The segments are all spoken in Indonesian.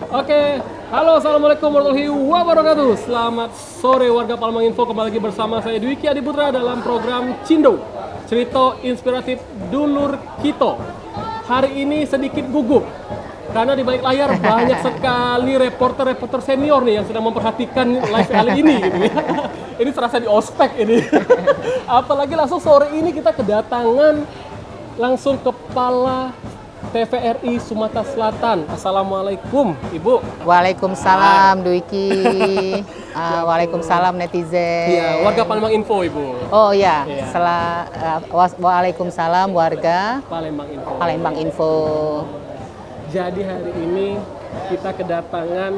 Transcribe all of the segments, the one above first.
Oke, halo, assalamualaikum warahmatullahi wabarakatuh. Selamat sore warga Palembang Info, kembali lagi bersama saya Dwiki Adiputra dalam program Cindo, cerita inspiratif dulur kita. Hari ini sedikit gugup karena di balik layar banyak sekali reporter-reporter senior nih yang sedang memperhatikan live kali ini gitu ya. Ini terasa di ospek ini. Apalagi langsung sore ini kita kedatangan langsung kepala TVRI Sumatera Selatan. Assalamualaikum, Ibu. Waalaikumsalam, Dwiki. Waalaikumsalam, netizen. Iya, warga Palembang Info, Ibu. Oh iya, Iya. Waalaikumsalam warga Palembang Info. Palembang Info. Jadi hari ini kita kedatangan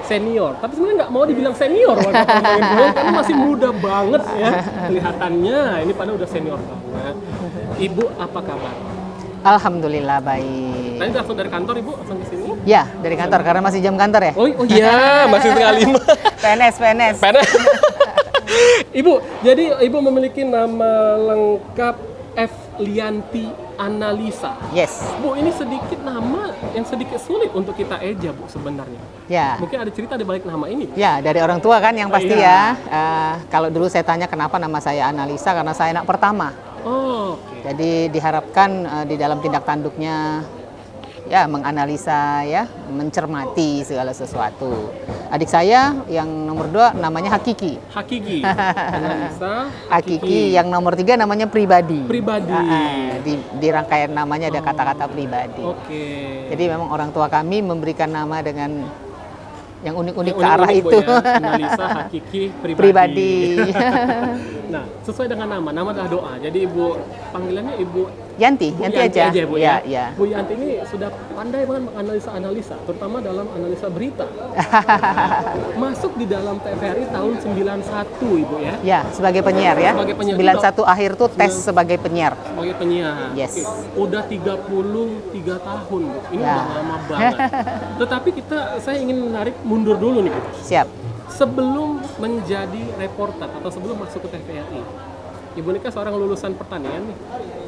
senior, tapi sebenarnya nggak mau dibilang senior warga Palembang Info karena masih muda banget ya kelihatannya. Ini padahal udah senior banget. Ibu, apa kabar? Alhamdulillah baik. Tadi langsung dari kantor, Ibu, langsung ke sini? Ya, dari kantor karena masih jam kantor ya. Oh iya, masih setengah 5. PNS. Ibu, jadi Ibu memiliki nama lengkap F. Lianti Analisa. Yes. Bu, ini sedikit nama yang sedikit sulit untuk kita eja, Bu, sebenarnya. Ya. Mungkin ada cerita di balik nama ini. Ya, dari orang tua kan yang pasti Iya. ya. Kalau dulu saya tanya kenapa nama saya Analisa, karena saya anak pertama. Oh, oke. Jadi diharapkan di dalam tindak tanduknya ya menganalisa ya, mencermati segala sesuatu. Adik saya yang nomor 2 namanya Hakiki. Hakiki. Analisa. Hakiki yang nomor 3 namanya Pribadi. Pribadi. Di rangkaian namanya ada kata-kata pribadi. Oke. Jadi memang orang tua kami memberikan nama dengan yang unik-unik Yang ke arah unik-unik, Bu, itu. ya. Analisa, Hakiki, Pribadi. Pribadi. Nah, sesuai dengan nama adalah doa. Jadi Ibu panggilannya Ibu Yanti Bu aja. Bu, ya. Ya. Bu Yanti ini sudah pandai banget menganalisa-analisa, terutama dalam analisa berita. Masuk di dalam TVRI tahun 91, Ibu ya. Ya, sebagai penyiar ya. Sebagai penyiar 91 akhir tuh tes sebagai penyiar. Sebagai penyiar. Yes. Oke. Udah 33 tahun, Bu. Ini Ya. udah lama banget. Tetapi saya ingin menarik mundur dulu nih, Bu. Siap. Sebelum menjadi reporter atau sebelum masuk ke TVRI, Ibu ini kan seorang lulusan pertanian nih.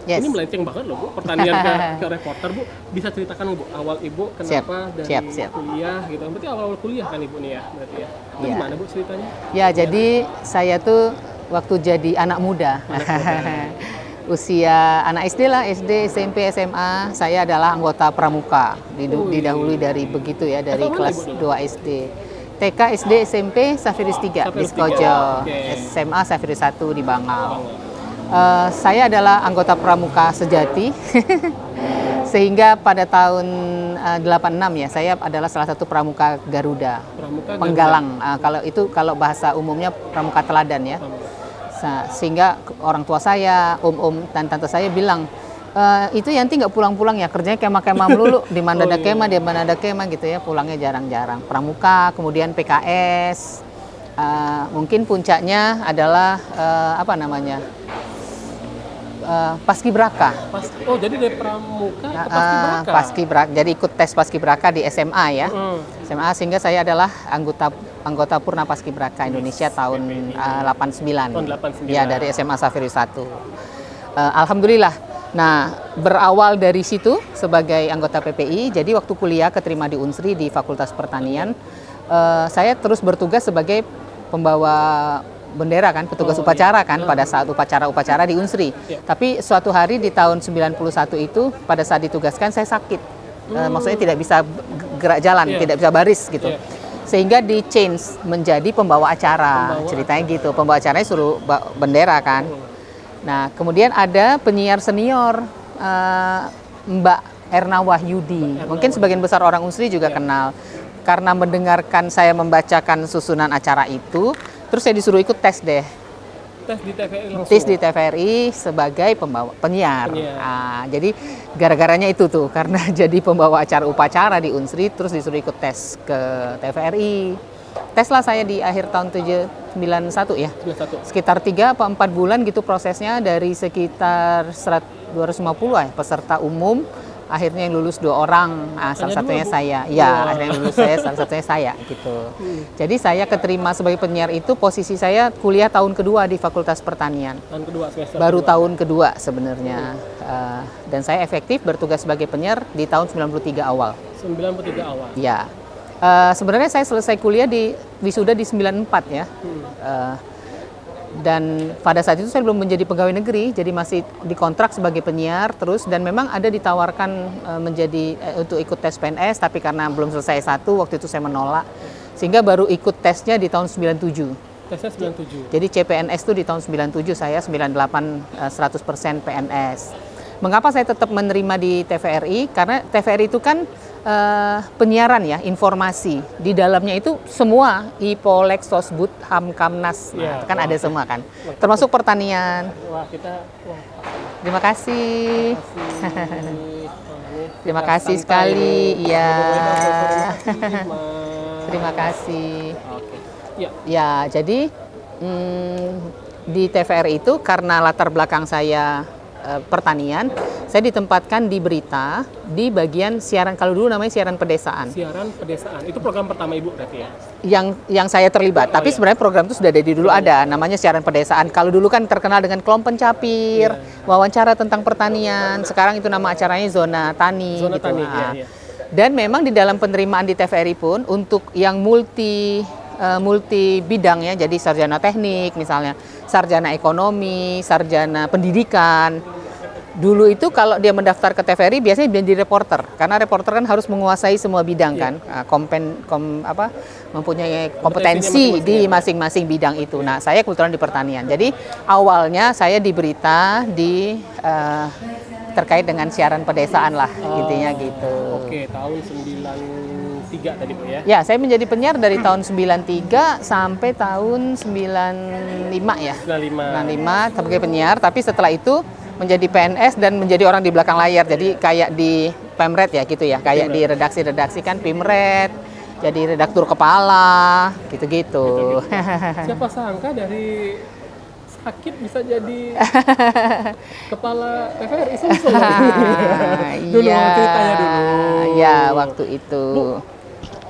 Yes. Ini melenceng banget loh, Bu, pertanian ke reporter, Bu. Bisa ceritakan, Bu, awal Ibu kenapa dari siap. kuliah gitu. Berarti awal kuliah kan Ibu nih ya, berarti ya. Itu Iya. gimana, Bu, ceritanya? Ya, jadi saya tuh waktu jadi anak muda. Usia anak SD lah, SD, SMP, SMA, saya adalah anggota pramuka. Didahului dari begitu ya, dari Apa mana, kelas Ibu, 2 SD. TK, SD, SMP, Safiris 3 di Safiris 3, Skojo. oke. SMA, Safiris 1 di Bangau. Saya adalah anggota pramuka sejati. Sehingga pada tahun 86 ya, saya adalah salah satu pramuka Garuda. Pramuka Penggalang. Kalau bahasa umumnya pramuka teladan ya. Sehingga orang tua saya, om dan tante saya bilang, itu Yanti nggak pulang-pulang ya, kerjanya kemah-kemah melulu, di mana ada kemah, di mana ada kemah gitu ya, pulangnya jarang-jarang. Pramuka, kemudian PKS, mungkin puncaknya adalah Paskibraka. Oh, jadi dari pramuka ke Paskibraka. Paskibraka. Jadi ikut tes Paskibraka di SMA ya. SMA, sehingga saya adalah anggota Purna Paskibraka Indonesia tahun 89. Tahun 89. Ya, dari SMA Safiris 1. Alhamdulillah. Nah, berawal dari situ sebagai anggota PPI, jadi waktu kuliah keterima di Unsri di Fakultas Pertanian, saya terus bertugas sebagai pembawa bendera kan, petugas upacara kan pada saat upacara-upacara di Unsri. Tapi suatu hari di tahun 91 itu pada saat ditugaskan saya sakit. Maksudnya tidak bisa gerak jalan, tidak bisa baris gitu. Sehingga di change menjadi pembawa acara. Ceritanya gitu, pembawa acaranya suruh bendera kan. Nah, kemudian ada penyiar senior Mbak Erna Wahyudi. Mungkin sebagian besar orang Unsri juga kenal. Karena mendengarkan saya membacakan susunan acara itu, terus saya disuruh ikut tes deh. Tes di TVRI langsung? Tes di TVRI sebagai penyiar. Jadi gara-garanya itu tuh, karena jadi pembawa acara upacara di Unsri, terus disuruh ikut tes ke TVRI. Tes lah saya di akhir tahun 91 ya. 91. Sekitar 3 atau 4 bulan gitu prosesnya, dari sekitar 250 ya peserta umum. Akhirnya yang lulus 2 orang, salah satunya saya. Ya, akhirnya yang lulus salah satunya saya gitu. Jadi saya keterima sebagai penyiar itu, posisi saya kuliah tahun kedua di Fakultas Pertanian. Tahun kedua, semester Baru kedua. tahun kedua sebenarnya. Dan saya efektif bertugas sebagai penyiar di tahun 93 awal. 93 awal. Ya. Sebenarnya saya selesai kuliah di wisuda di 94 ya. Dan pada saat itu saya belum menjadi pegawai negeri, jadi masih dikontrak sebagai penyiar terus, dan memang ada ditawarkan untuk ikut tes PNS, tapi karena belum selesai S1 waktu itu saya menolak, sehingga baru ikut tesnya di tahun 97. Tesnya 97. Jadi CPNS itu di tahun 97, saya 98 100% PNS. Mengapa saya tetap menerima di TVRI? Karena TVRI itu kan penyiaran ya, informasi. Di dalamnya itu semua IPO, Lex, Sosbud, HAM, Kamnas, Ya, kan ada semua kan. Termasuk pertanian. Wah, kita Terima kasih. Terima kita kasih santai sekali. nih. Iya. Terima kasih, Terima kasih. Oke. Ya, Ya, jadi di TVRI itu karena latar belakang saya pertanian, saya ditempatkan di berita di bagian siaran, kalau dulu namanya siaran pedesaan. siaran pedesaan. Itu program pertama Ibu berarti ya? Yang saya terlibat, Oh, tapi iya. sebenarnya program itu sudah dari dulu ada, namanya siaran pedesaan. Kalau dulu kan terkenal dengan Kelom Pencapir, wawancara tentang pertanian. Sekarang itu nama acaranya Zona Tani. Zona gitu. Tani, Nah, iya. Dan memang di dalam penerimaan di TVRI pun untuk yang multi bidang ya, jadi sarjana teknik misalnya, sarjana ekonomi, sarjana pendidikan. Dulu itu kalau dia mendaftar ke TVRI biasanya jadi reporter, karena reporter kan harus menguasai semua bidang kan, mempunyai kompetensi masing-masing, di ya. masing-masing bidang itu. Nah, saya kebetulan di pertanian. Jadi awalnya saya di berita terkait dengan siaran pedesaan lah, intinya gitu. Oke, tahun 93 tadi Bu ya? Ya, saya menjadi penyiar dari tahun 93 sampai tahun 95 ya. 95. 95 sebagai penyiar, tapi setelah itu menjadi PNS dan menjadi orang di belakang layar. Jadi kayak di Pemret ya gitu ya, kayak di redaksi-redaksi kan Pimret, jadi redaktur kepala, gitu-gitu. Siapa sangka dari sakit bisa jadi kepala TVRI Sumsel. Dulu Iya, ceritanya dulu. ya waktu itu.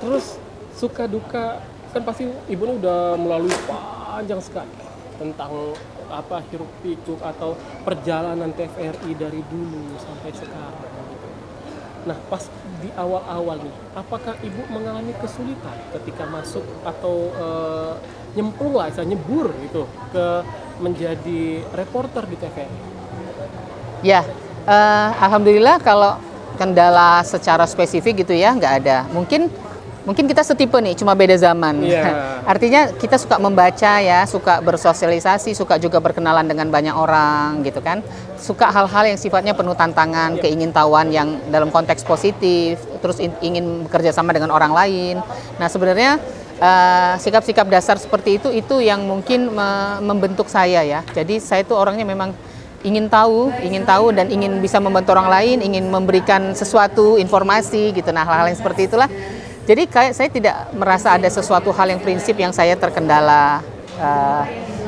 Terus suka duka kan pasti Ibu ini udah melalui panjang sekali tentang apa hiruk pikuk atau perjalanan TVRI dari dulu sampai sekarang. Nah, pas di awal-awal nih, apakah Ibu mengalami kesulitan ketika masuk atau nyemplung lah, nyebur gitu ke menjadi reporter di TVRI? Ya, alhamdulillah kalau kendala secara spesifik gitu ya nggak ada. Mungkin kita setipe nih, cuma beda zaman. Iya. Artinya kita suka membaca ya, suka bersosialisasi, suka juga berkenalan dengan banyak orang gitu kan. Suka hal-hal yang sifatnya penuh tantangan, keingintahuan yang dalam konteks positif, terus ingin bekerja sama dengan orang lain. Nah, sebenarnya sikap-sikap dasar seperti itu yang mungkin membentuk saya ya. Jadi saya itu orangnya memang ingin tahu dan ingin bisa membantu orang lain, ingin memberikan sesuatu informasi gitu. Nah, hal-hal yang seperti itulah. Jadi kayak saya tidak merasa ada sesuatu hal yang prinsip yang saya terkendala.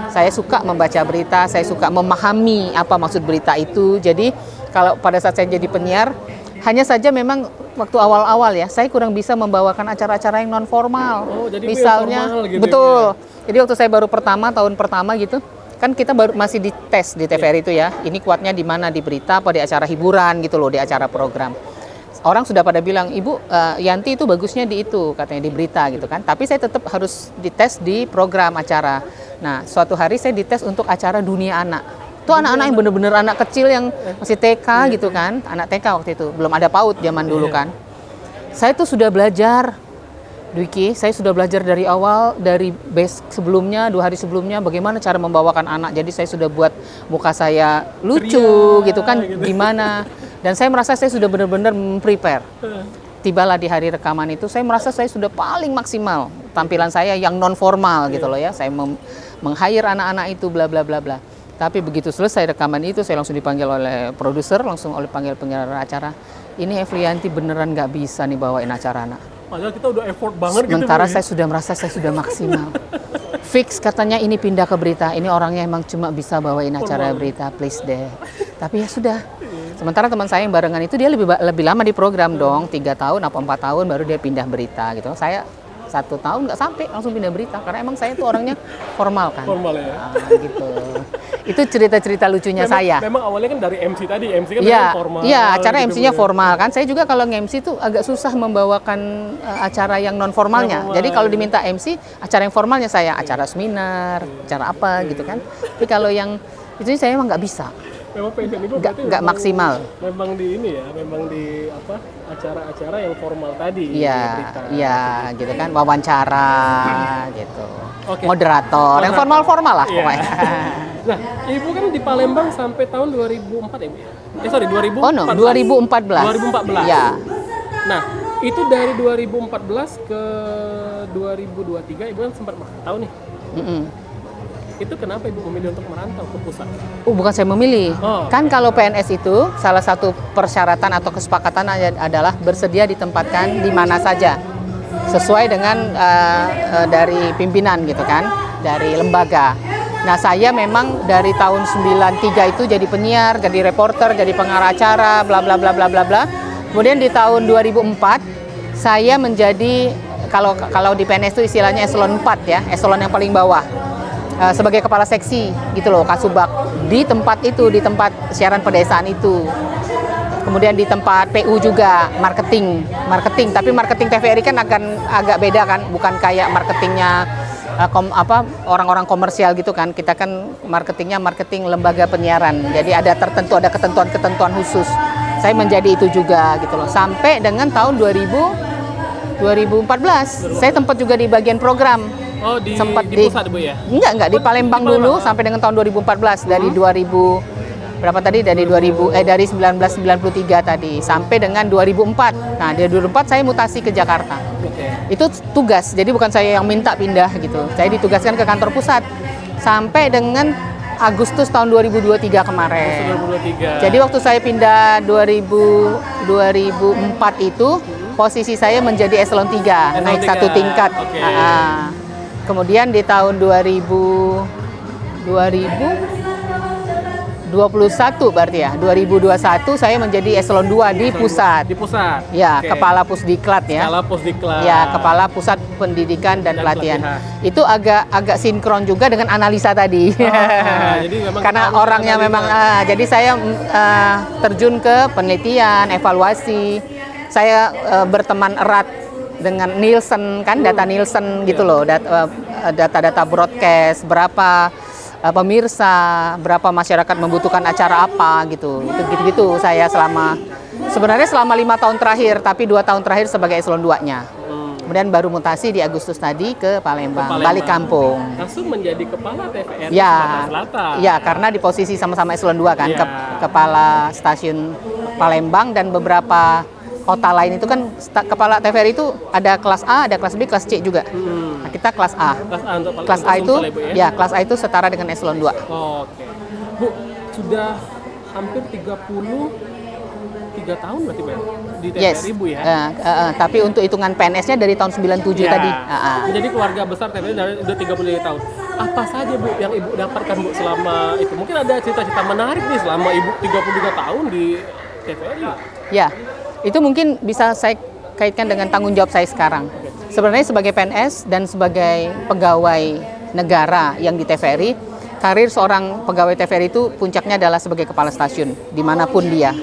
Saya suka membaca berita, saya suka memahami apa maksud berita itu. Jadi kalau pada saat saya jadi penyiar, hanya saja memang waktu awal-awal ya, saya kurang bisa membawakan acara-acara yang non formal. Oh, jadi misalnya, formal gitu betul. ya? Jadi waktu saya baru tahun pertama gitu, kan kita baru masih dites di TVRI itu ya. Ini kuatnya di mana, di berita apa di acara hiburan gitu loh, di acara program. Orang sudah pada bilang, Ibu, Yanti itu bagusnya di itu, katanya di berita gitu kan. Tapi saya tetap harus dites di program acara. Nah, suatu hari saya dites untuk acara Dunia Anak. Itu anak-anak yang bener-bener anak kecil yang masih TK gitu kan. Anak TK waktu itu, belum ada PAUD zaman dulu kan. Saya tuh sudah belajar, Dwiki, saya sudah belajar dari awal, dari base sebelumnya, 2 hari sebelumnya, bagaimana cara membawakan anak. Jadi saya sudah buat muka saya lucu Ceria, gitu kan, gitu. gimana. Dan saya merasa saya sudah benar-benar prepare. Tibalah di hari rekaman itu, saya merasa saya sudah paling maksimal tampilan saya yang non formal gitu loh ya. Saya meng-hire anak-anak itu bla bla bla bla. Tapi begitu selesai rekaman itu, saya langsung dipanggil oleh produser, langsung oleh panggil penyiar acara. Ini Evlianti beneran nggak bisa nih bawain acara anak. Padahal kita udah effort banget Sementara gitu. saya sudah merasa saya sudah maksimal. Fix katanya ini pindah ke berita. Ini orangnya emang cuma bisa bawain acara berita, please deh. Tapi ya sudah. Sementara teman saya yang barengan itu dia lebih lama di program dong, 3 tahun atau 4 tahun baru dia pindah berita gitu. Saya 1 tahun nggak sampai langsung pindah berita karena emang saya tuh orangnya formal kan. Formal ya. Gitu. Itu cerita-cerita lucunya saya. Memang awalnya kan dari MC tadi, MC kan Iya, memang formal. iya, acara gitu, MC-nya Bu, ya. formal kan. Saya juga kalau nge-MC tuh agak susah membawakan acara yang non formalnya. Formal. Jadi kalau diminta MC, acara yang formalnya saya, acara seminar, acara apa gitu kan. Tapi kalau yang itu saya emang nggak bisa. Memang passion Ibu Nggak berarti memang- maksimal. Memang di ini ya, memang di apa acara-acara yang formal tadi. Iya, berita. iya gitu kan, wawancara gitu. Oke. Moderator, yang formal-formal lah Iya. pokoknya. Nah, Ibu kan di Palembang sampai tahun 2004 ya, Bu? Sorry, 2014. Oh no, 2014. 2014. Ya. Nah, itu dari 2014 ke 2023 Ibu kan sempat merantau nih. Mm-mm. Itu kenapa Ibu memilih untuk merantau ke pusat? Bukan saya memilih. Oh. Kan kalau PNS itu salah satu persyaratan atau kesepakatan adalah bersedia ditempatkan di mana saja sesuai dengan dari pimpinan gitu kan, dari lembaga. Nah, saya memang dari tahun 93 itu jadi penyiar, jadi reporter, jadi pengarah acara, bla bla bla bla bla bla. Kemudian di tahun 2004 saya menjadi kalau di PNS itu istilahnya eselon 4 ya, eselon yang paling bawah. Sebagai kepala seksi gitu loh, Kasubag di tempat itu, di tempat siaran pedesaan itu. Kemudian di tempat PU juga marketing, tapi marketing TVRI kan akan agak beda kan, bukan kayak marketingnya orang-orang komersial gitu kan. Kita kan marketingnya marketing lembaga penyiaran. Jadi ada ketentuan-ketentuan khusus. Saya menjadi itu juga gitu loh. Sampai dengan tahun 2014, saya tempat juga di bagian program. Oh, di pusat Bu ya? Enggak di Palembang dulu sampai dengan tahun 2014 dari 2000 berapa tadi dari 1993 tadi sampai dengan 2004. Nah, dari 2004 saya mutasi ke Jakarta. Oke. Itu tugas. Jadi bukan saya yang minta pindah gitu. Saya ditugaskan ke kantor pusat sampai dengan Agustus tahun 2023 kemarin. 2023. Jadi waktu saya pindah 2004 itu posisi saya menjadi eselon 3, naik 1 tingkat. Oke. Kemudian di tahun 2021 berarti ya, 2021 saya menjadi eselon 2 di pusat. Di pusat. Ya, Oke. kepala Pusdiklat ya. Kepala Pusdiklat. Ya, kepala Pusat Pendidikan dan Pelatihan. Itu agak sinkron juga dengan analisa tadi. Jadi memang Karena harus orangnya analisa. memang jadi saya terjun ke penelitian, evaluasi. Saya berteman erat dengan Nielsen kan, data Nielsen gitu loh, data-data broadcast, berapa pemirsa, berapa masyarakat membutuhkan acara apa gitu. Gitu saya sebenarnya selama 5 tahun terakhir, tapi 2 tahun terakhir sebagai eselon 2-nya. Kemudian baru mutasi di Agustus tadi ke Palembang, balik kampung. Langsung menjadi kepala TVRI Ya, Sumatera Selatan. ya karena di posisi sama-sama eselon 2 kan, Ya. kepala stasiun Palembang dan beberapa kota lain itu kan kepala TVRI itu ada kelas A, ada kelas B, kelas C juga. Nah, kita kelas A. Kelas A untuk Kelas A itu Sumsel, Bu, ya, kelas A itu setara dengan eselon 2. Oke. Bu, sudah hampir 33 tahun berarti Bu di TVRI Bu ya? Tapi untuk hitungan PNS-nya dari tahun 97 Ya. tadi. Menjadi keluarga besar TVRI dari udah 33 tahun. Apa saja Bu yang Ibu dapatkan Bu selama itu? Mungkin ada cerita-cerita menarik nih selama Ibu 33 tahun di TVRI. Ya, itu mungkin bisa saya kaitkan dengan tanggung jawab saya sekarang. Sebenarnya sebagai PNS dan sebagai pegawai negara yang di TVRI, karir seorang pegawai TVRI itu puncaknya adalah sebagai kepala stasiun, dimanapun dia.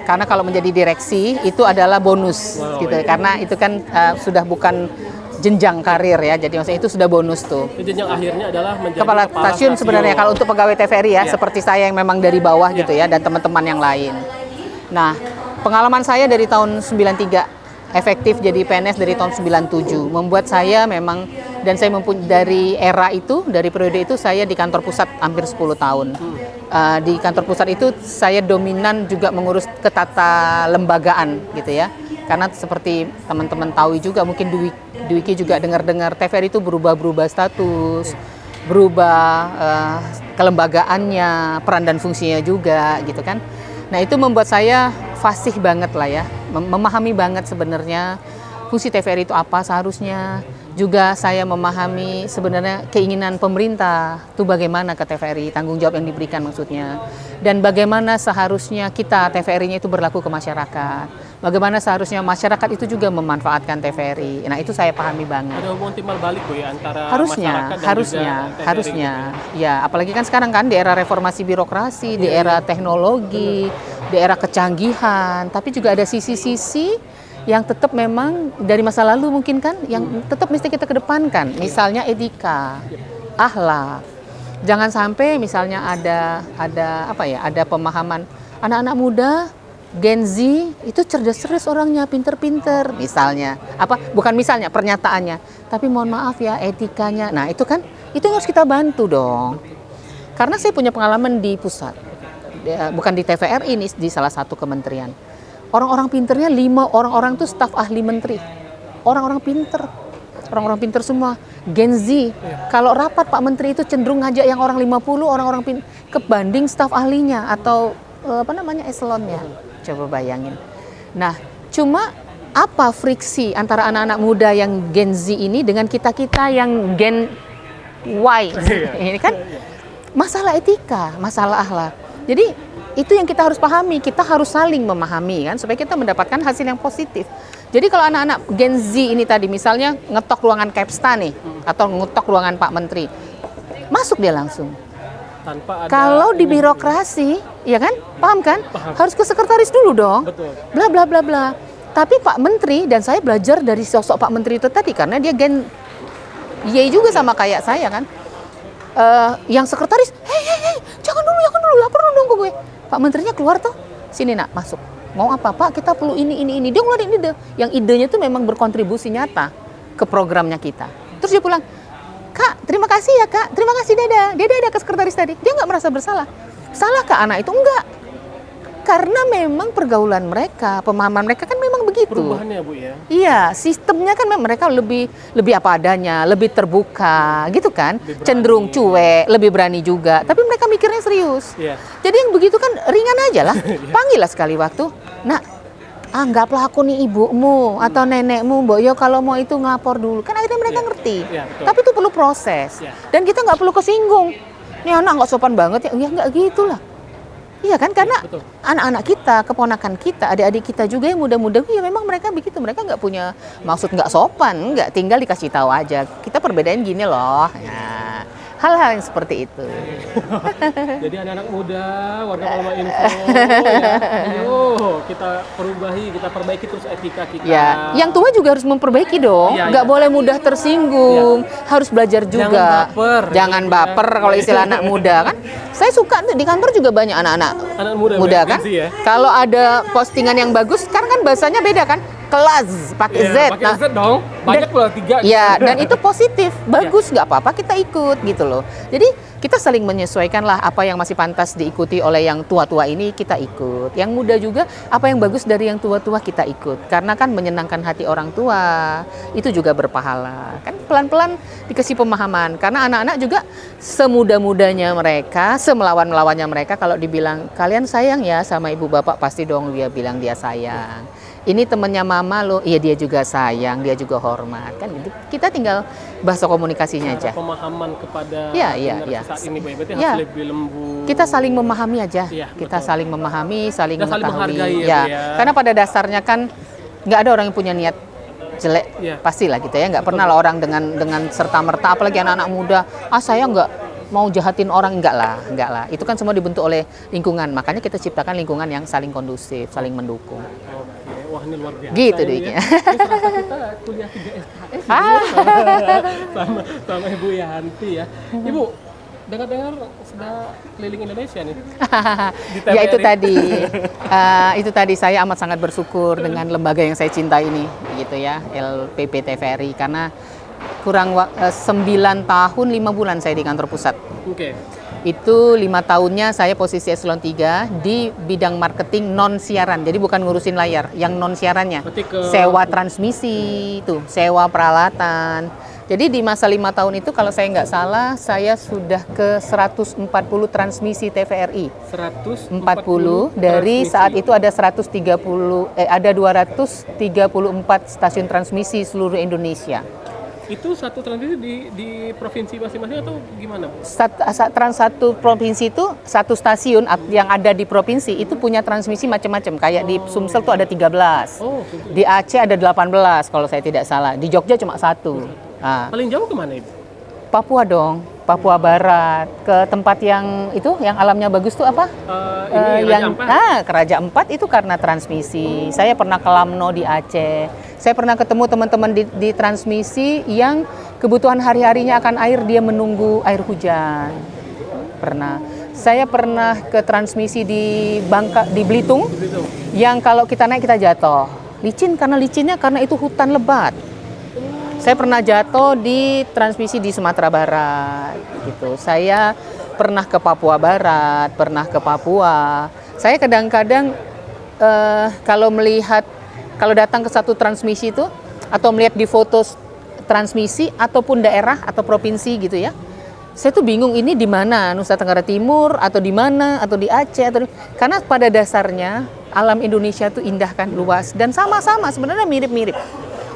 Karena kalau menjadi direksi itu adalah bonus, gitu. Karena itu kan sudah bukan jenjang karir ya, jadi maksudnya itu sudah bonus tuh. Jenjang akhirnya adalah menjadi Kepala stasiun sebenarnya kalau untuk pegawai TVRI ya, seperti saya yang memang dari bawah gitu ya, dan teman-teman yang lain. Nah, pengalaman saya dari tahun 93 efektif jadi PNS dari tahun 97 membuat saya memang, dan saya dari era itu, dari periode itu saya di kantor pusat hampir 10 tahun. Di kantor pusat itu saya dominan juga mengurus ketatalembagaan gitu ya. Karena seperti teman-teman tahu juga, mungkin Dwiki juga dengar-dengar TVRI itu berubah-berubah status, berubah kelembagaannya, peran dan fungsinya juga gitu kan. Nah, itu membuat saya fasih banget lah ya, memahami banget sebenarnya fungsi TVRI itu apa seharusnya. Juga saya memahami sebenarnya keinginan pemerintah itu bagaimana ke TVRI, tanggung jawab yang diberikan maksudnya. Dan bagaimana seharusnya kita TVRI-nya itu berlaku ke masyarakat. bagaimana seharusnya masyarakat itu juga memanfaatkan TVRI. Nah, itu saya pahami banget. Ada hubungan timbal balik Bu ya antara Harusnya, masyarakat dan harusnya, juga TVRI harusnya. gitu. Ya, apalagi kan sekarang kan di era reformasi birokrasi, di era teknologi, di era kecanggihan, tapi juga ada sisi-sisi yang tetap memang dari masa lalu mungkin kan yang tetap mesti kita kedepankan. Misalnya etika, akhlak. Jangan sampai misalnya ada pemahaman anak-anak muda Gen Z itu cerdas-cerdas orangnya, pinter-pinter misalnya. Bukan misalnya pernyataannya, tapi mohon maaf ya etikanya. Nah, itu yang harus kita bantu dong. Karena saya punya pengalaman di pusat. Bukan di TVRI ini, di salah satu kementerian. Orang-orang pinternya 5 orang-orang itu staf ahli menteri. Orang-orang pinter. Orang-orang pinter semua, Gen Z. Kalau rapat Pak Menteri itu cenderung ngajak yang orang 50, orang-orang kebanding staf ahlinya atau eselonnya. Coba bayangin. Nah, cuma apa friksi antara anak-anak muda yang Gen Z ini dengan kita-kita yang Gen Y? Ini kan masalah etika, masalah akhlak. Jadi itu yang kita harus pahami, kita harus saling memahami kan supaya kita mendapatkan hasil yang positif. Jadi kalau anak-anak Gen Z ini tadi misalnya ngetok ruangan Kepsta nih atau ngetok ruangan Pak Menteri, masuk dia langsung. Tanpa ada kalau di birokrasi, ya kan, paham kan? Paham. Harus ke sekretaris dulu dong. Betul. Bla bla bla bla. Tapi Pak Menteri, dan saya belajar dari sosok Pak Menteri itu tadi karena dia Gen Y juga sama kayak saya kan. Yang sekretaris, hei, jangan dulu, lapor dong ke gue. Pak Menterinya keluar tuh, sini nak, masuk. Mau apa Pak? Kita perlu ini. Dia ngeluarin ide. Yang idenya tuh memang berkontribusi nyata ke programnya kita. Terus dia pulang, Kak, terima kasih ya Kak, terima kasih Dada. Dia ada ke sekretaris tadi. Dia nggak merasa bersalah. Salah Kak anak itu? Enggak. Karena memang pergaulan mereka, pemahaman mereka kan memang begitu. Perubahannya Bu ya. Iya, sistemnya kan memang mereka lebih apa adanya, lebih terbuka, gitu kan? Lebih berani. Cenderung cuek, lebih berani juga. Tapi mereka mikirnya serius. Iya. Jadi yang begitu kan ringan aja lah. Panggillah sekali waktu. Nak, anggaplah aku nih ibumu atau nenekmu, Mbok Yo kalau mau itu ngelapor dulu. Kan akhirnya mereka ngerti. Iya, betul. Tapi itu perlu proses. Iya. Dan kita nggak perlu kesinggung. Ini anak nggak sopan banget ya. Ya nggak gitu lah. Iya kan, karena Betul. anak-anak kita, keponakan kita, adik-adik kita juga yang muda-muda, ya memang mereka begitu. Mereka nggak punya maksud nggak sopan, nggak, tinggal dikasih tahu aja. Kita perbedaan gini loh. Nah, hal-hal yang seperti itu. Jadi anak-anak muda, warga Palma Info, ya, ayo kita perbaiki terus etika kita. Ya, yang tua juga harus memperbaiki dong. Iya, Nggak iya. boleh mudah tersinggung, harus belajar juga. Jangan baper. Kalau istilah anak muda kan. Saya suka di kantor juga banyak anak-anak Anak muda kan. Gen Z ya? Kalau ada postingan yang bagus, sekarang kan bahasanya beda kan. Kelas pakai Z. Pakai Nah, Z dong. Banyak pula 3. ya, dan itu positif, bagus, nggak apa-apa kita ikut gitu loh. Jadi kita saling menyesuaikan lah apa yang masih pantas diikuti oleh yang tua-tua ini kita ikut. Yang muda juga apa yang bagus dari yang tua-tua kita ikut. Karena kan menyenangkan hati orang tua itu juga berpahala. Kan pelan-pelan dikasih pemahaman. Karena anak-anak juga semuda-mudanya mereka, semelawan-melawannya mereka kalau dibilang kalian sayang ya sama ibu bapak, pasti dong dia bilang dia sayang. Ini temennya mama loh, iya dia juga sayang, dia juga hormat kan gitu. Kita tinggal bahasa komunikasinya aja. Pemahaman kepada Iya. generasi saat ini Bu. Berarti Iya. harus lebih lembut. Kita saling memahami aja. Iya, Kita betul. saling memahami, saling Dan saling mengetahui. menghargai ya, Ya, Bu, ya. karena pada dasarnya kan nggak ada orang yang punya niat jelek, Iya. pastilah gitu ya. Nggak pernah lah orang dengan serta merta, apalagi anak-anak muda. Saya nggak mau jahatin orang, enggak lah. Itu kan semua dibentuk oleh lingkungan. Makanya kita ciptakan lingkungan yang saling kondusif, saling mendukung. Oke, wah ini luar biasa. Gitu ini Diki. ya. Ini serasa kita kuliah 3 SKS gitu ya, sama Ibu Yanti ya. Ibu, dengar-dengar sudah keliling Indonesia nih. Di Ya itu TVRI. itu tadi saya amat sangat bersyukur dengan lembaga yang saya cintai ini, gitu ya, LPP TVRI, karena kurang 9 tahun 5 bulan saya di kantor pusat. Oke. Itu 5 tahunnya saya posisi eselon 3 di bidang marketing non siaran. Jadi bukan ngurusin layar, yang non siarannya. Berarti Sewa transmisi, tuh, sewa peralatan. Jadi di masa 5 tahun itu kalau saya nggak salah, saya sudah ke 140 transmisi TVRI. 140 dari transmisi. saat itu ada 234 stasiun transmisi seluruh Indonesia. Itu satu transmisi di provinsi masing-masing atau gimana, Bu? Trans satu provinsi itu satu stasiun yang ada di provinsi itu punya transmisi macam-macam. Kayak di Sumsel tuh ada 13. Oh, Di Aceh ada 18 kalau saya tidak salah. Di Jogja cuma satu. Nah, paling jauh kemana, Ibu? Papua dong, Papua Barat. Ke tempat yang itu yang alamnya bagus tuh apa? Ini Raja Ampat. Ke Raja Ampat itu karena transmisi. Saya pernah ke Lamno di Aceh. Saya pernah ketemu teman-teman di transmisi yang kebutuhan hari-harinya akan air, dia menunggu air hujan. Pernah. Saya pernah ke transmisi di Belitung, yang kalau kita naik kita jatuh. Licin karena itu hutan lebat. Saya pernah jatuh di transmisi di Sumatera Barat, gitu. Saya pernah ke Papua Barat, pernah ke Papua. Saya kadang-kadang kalau datang ke satu transmisi itu atau melihat di foto transmisi ataupun daerah atau provinsi gitu ya, saya tuh bingung ini di mana, Nusa Tenggara Timur atau di mana atau di Aceh karena pada dasarnya alam Indonesia itu indah kan, luas dan sama-sama sebenarnya mirip-mirip.